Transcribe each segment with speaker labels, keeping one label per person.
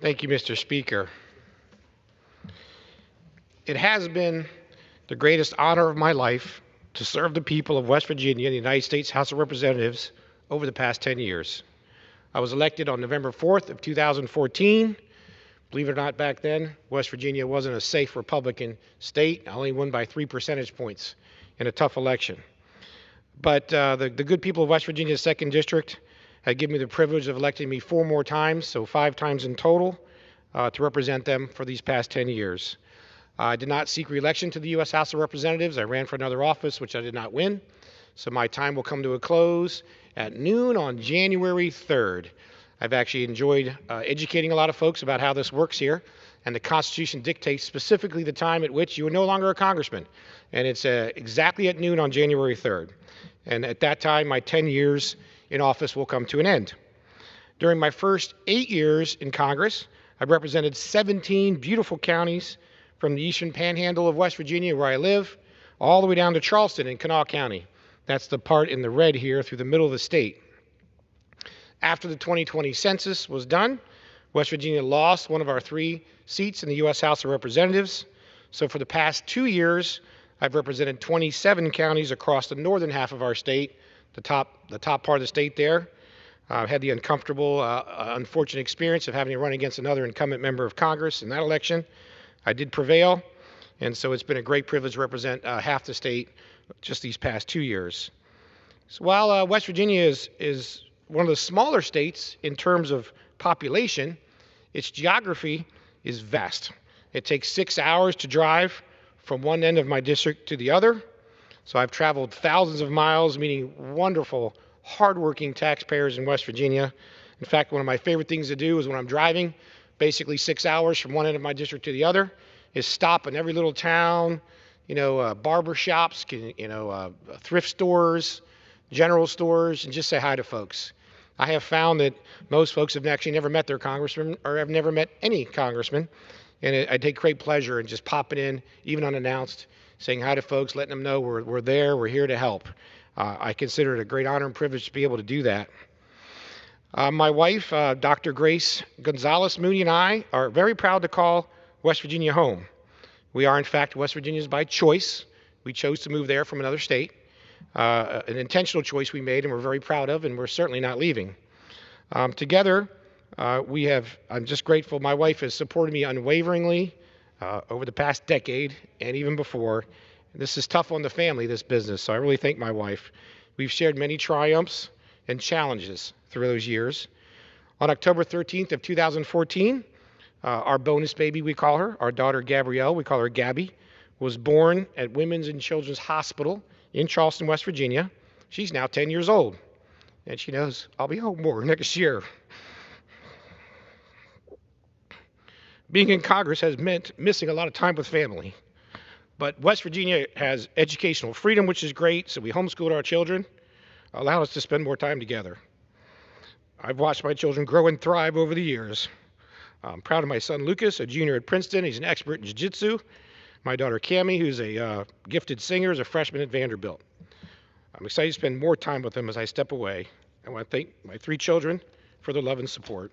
Speaker 1: Thank you, Mr. Speaker. It has been the greatest honor of my life to serve the people of West Virginia in the United States House of Representatives over the past 10 years. I was elected on November 4th of 2014. Believe it or not, back then, West Virginia wasn't a safe Republican state. I only won by 3 percentage points in a tough election. But the good people of West Virginia's 2nd District had given me the privilege of electing me 4 more times, so 5 times in total, to represent them for these past 10 years. I did not seek re-election to the U.S. House of Representatives. I ran for another office, which I did not win. So my time will come to a close at noon on January 3rd. I've actually enjoyed educating a lot of folks about how this works here. And the Constitution dictates specifically the time at which you are no longer a congressman. And it's exactly at noon on January 3rd. And at that time, my 10 years in office will come to an end. During my first 8 years in Congress, I've represented 17 beautiful counties from the eastern panhandle of West Virginia, where I live, all the way down to Charleston in Kanawha County. That's the part in the red here through the middle of the state. After the 2020 census was done, West Virginia lost one of our 3 seats in the U.S. House of Representatives. So for the past 2 years, I've represented 27 counties across the northern half of our state, the top part of the state there. I've had the uncomfortable, unfortunate experience of having to run against another incumbent member of Congress in that election. I did prevail, and so it's been a great privilege to represent half the state just these past 2 years. So while West Virginia is one of the smaller states in terms of population, its geography is vast. It takes 6 hours to drive from one end of my district to the other. So I've traveled thousands of miles, meeting wonderful, hardworking taxpayers in West Virginia. In fact, one of my favorite things to do is when I'm driving, basically 6 hours from one end of my district to the other, is stop in every little town, barber shops, thrift stores, general stores, and just say hi to folks. I have found that most folks have actually never met their congressman or have never met any congressman, and I take great pleasure in just popping in, even unannounced, saying hi to folks, letting them know we're there, we're here to help. I consider it a great honor and privilege to be able to do that. My wife, Dr. Grace Gonzalez Mooney, and I are very proud to call West Virginia home. We are, in fact, West Virginians by choice. We chose to move there from another state, an intentional choice we made and we're very proud of, and we're certainly not leaving. Together, I'm just grateful. My wife has supported me unwaveringly over the past decade and even before. This is tough on the family, this business, so I really thank my wife. We've shared many triumphs and challenges through those years. On October 13th of 2014, our bonus baby, we call her, our daughter Gabrielle, we call her Gabby, was born at Women's and Children's Hospital in Charleston, West Virginia. She's now 10 years old, and she knows I'll be home more next year. Being in Congress has meant missing a lot of time with family, but West Virginia has educational freedom, which is great, so we homeschooled our children, allow us to spend more time together. I've watched my children grow and thrive over the years. I'm proud of my son Lucas, a junior at Princeton. He's an expert in jiu-jitsu. My daughter Cammie, who's a gifted singer, is a freshman at Vanderbilt. I'm excited to spend more time with them as I step away. I want to thank my 3 children for their love and support.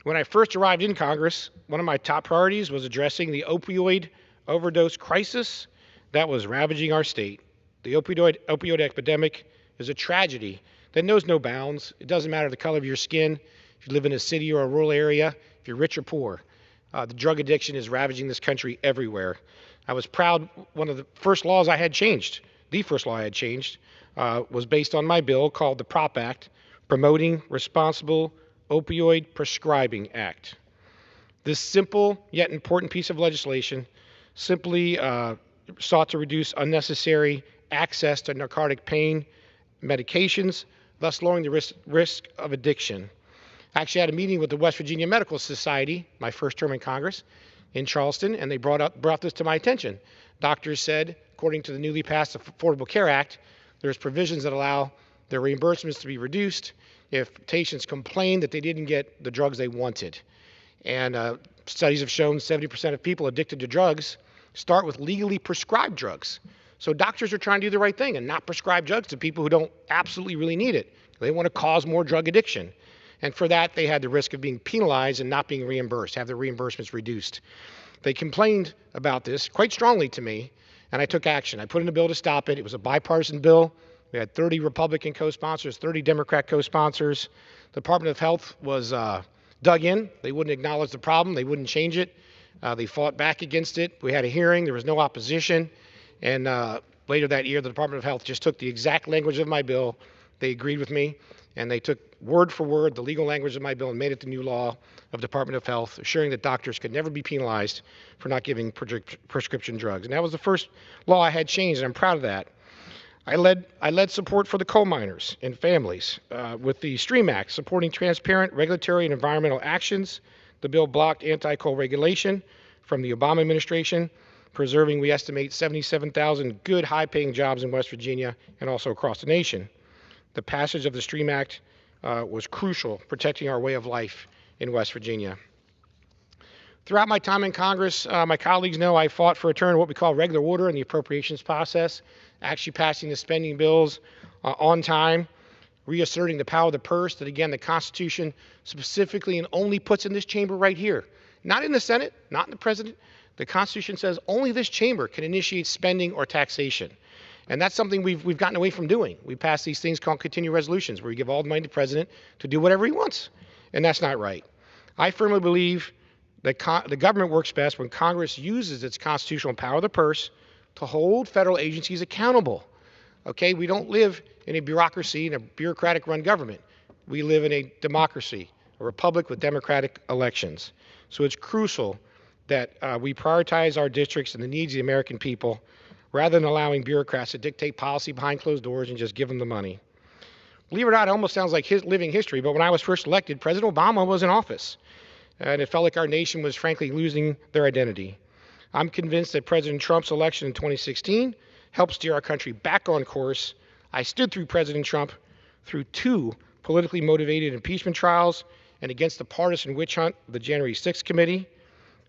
Speaker 1: When I first arrived in Congress, one of my top priorities was addressing the opioid overdose crisis that was ravaging our state. The opioid epidemic is a tragedy that knows no bounds. It doesn't matter the color of your skin, if you live in a city or a rural area, if you're rich or poor. The drug addiction is ravaging this country everywhere. I was proud one of the first laws I had changed, the first law I had changed, was based on my bill called the PROP Act, Promoting Responsible Opioid Prescribing Act. This simple yet important piece of legislation simply sought to reduce unnecessary access to narcotic pain medications, thus lowering the risk of addiction. I actually had a meeting with the West Virginia Medical Society, my first term in Congress, in Charleston, and they brought this to my attention. Doctors said, according to the newly passed Affordable Care Act, there's provisions that allow their reimbursements to be reduced if patients complain that they didn't get the drugs they wanted. And studies have shown 70% of people addicted to drugs start with legally prescribed drugs. So doctors are trying to do the right thing and not prescribe drugs to people who don't absolutely really need it. They want to cause more drug addiction. And for that, they had the risk of being penalized and not being reimbursed, have their reimbursements reduced. They complained about this quite strongly to me, and I took action. I put in a bill to stop it. It was a bipartisan bill. We had 30 Republican co-sponsors, 30 Democrat co-sponsors. The Department of Health was dug in. They wouldn't acknowledge the problem. They wouldn't change it. They fought back against it. We had a hearing. There was no opposition. And later that year, the Department of Health just took the exact language of my bill. They agreed with me, and they took word for word the legal language of my bill and made it the new law of Department of Health, assuring that doctors could never be penalized for not giving prescription drugs. And that was the first law I had changed, and I'm proud of that. I led support for the coal miners and families with the STREAM Act, supporting transparent regulatory and environmental actions. The bill blocked anti-coal regulation from the Obama administration, preserving, we estimate, 77,000 good, high-paying jobs in West Virginia and also across the nation. The passage of the STREAM Act was crucial, protecting our way of life in West Virginia. Throughout my time in Congress, my colleagues know I fought for a return to what we call regular order in the appropriations process, actually passing the spending bills on time, reasserting the power of the purse that, again, the Constitution specifically and only puts in this chamber right here. Not in the Senate, not in the President. The Constitution says only this chamber can initiate spending or taxation. And that's something we've gotten away from doing. We pass these things called continuing resolutions, where we give all the money to the President to do whatever he wants. And that's not right. I firmly believe that the government works best when Congress uses its constitutional power of the purse to hold federal agencies accountable. Okay, we don't live in a bureaucracy, in a bureaucratic-run government. We live in a democracy, a republic with democratic elections. So it's crucial that we prioritize our districts and the needs of the American people, rather than allowing bureaucrats to dictate policy behind closed doors and just give them the money. Believe it or not, it almost sounds like living history, but when I was first elected, President Obama was in office, and it felt like our nation was frankly losing their identity. I'm convinced that President Trump's election in 2016 helped steer our country back on course. I stood through President Trump through 2 politically motivated impeachment trials and against the partisan witch hunt of the January 6th committee.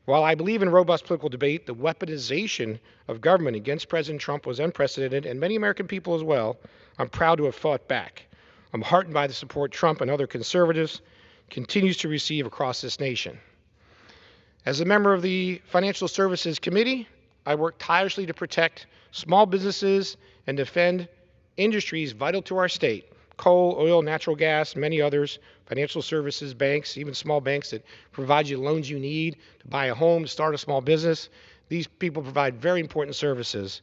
Speaker 1: While I believe in robust political debate, the weaponization of government against President Trump was unprecedented, and many American people as well. I'm proud to have fought back. I'm heartened by the support Trump and other conservatives continues to receive across this nation. As a member of the Financial Services Committee, I work tirelessly to protect small businesses and defend industries vital to our state: coal, oil, natural gas, many others, financial services, banks, even small banks that provide you the loans you need to buy a home, to start a small business. These people provide very important services.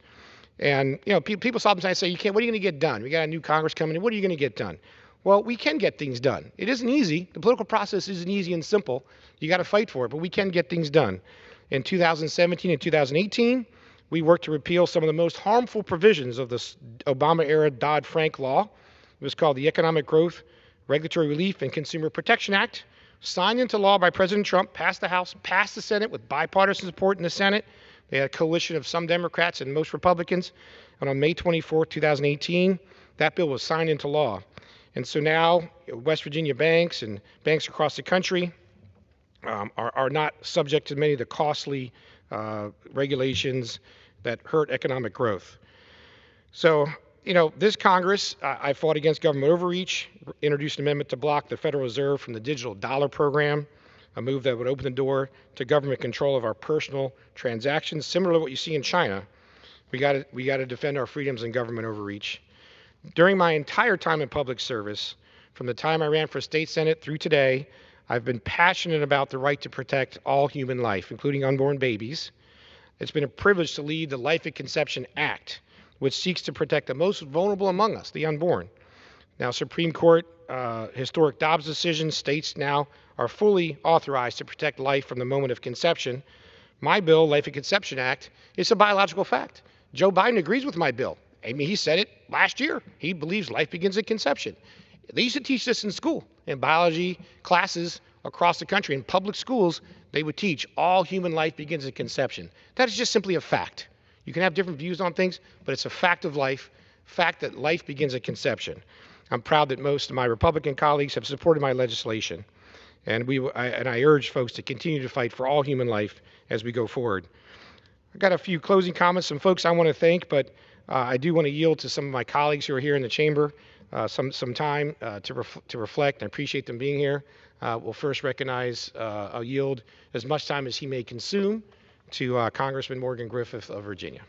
Speaker 1: And, you know, people sometimes say, what are you going to get done? We got a new Congress coming in. What are you going to get done? Well, we can get things done. It isn't easy. The political process isn't easy and simple. You got to fight for it, but we can get things done. In 2017 and 2018, we worked to repeal some of the most harmful provisions of the Obama-era Dodd-Frank law. It was called the Economic Growth, Regulatory Relief, and Consumer Protection Act, signed into law by President Trump, passed the House, passed the Senate with bipartisan support in the Senate. They had a coalition of some Democrats and most Republicans. And on May 24, 2018, that bill was signed into law. And so now West Virginia banks and banks across the country are not subject to many of the costly regulations that hurt economic growth. So, you know, this Congress, I fought against government overreach, introduced an amendment to block the Federal Reserve from the digital dollar program, a move that would open the door to government control of our personal transactions, similar to what you see in China. We got to defend our freedoms and government overreach. During my entire time in public service, from the time I ran for state senate through today, I've been passionate about the right to protect all human life, including unborn babies. It's been a privilege to lead the Life at Conception Act, which seeks to protect the most vulnerable among us, the unborn. Now, Supreme Court historic Dobbs decision states now are fully authorized to protect life from the moment of conception. My bill, Life at Conception Act, is a biological fact. Joe Biden agrees with my bill. I mean, he said it last year. He believes life begins at conception. They used to teach this in school, in biology classes across the country. In public schools, they would teach all human life begins at conception. That is just simply a fact. You can have different views on things, but it's a fact of life, fact that life begins at conception. I'm proud that most of my Republican colleagues have supported my legislation, and I urge folks to continue to fight for all human life as we go forward. I've got a few closing comments, some folks I want to thank, but I do want to yield to some of my colleagues who are here in the chamber. some time to reflect. I appreciate them being here. We'll first recognize, I'll yield as much time as he may consume to Congressman Morgan Griffith of Virginia.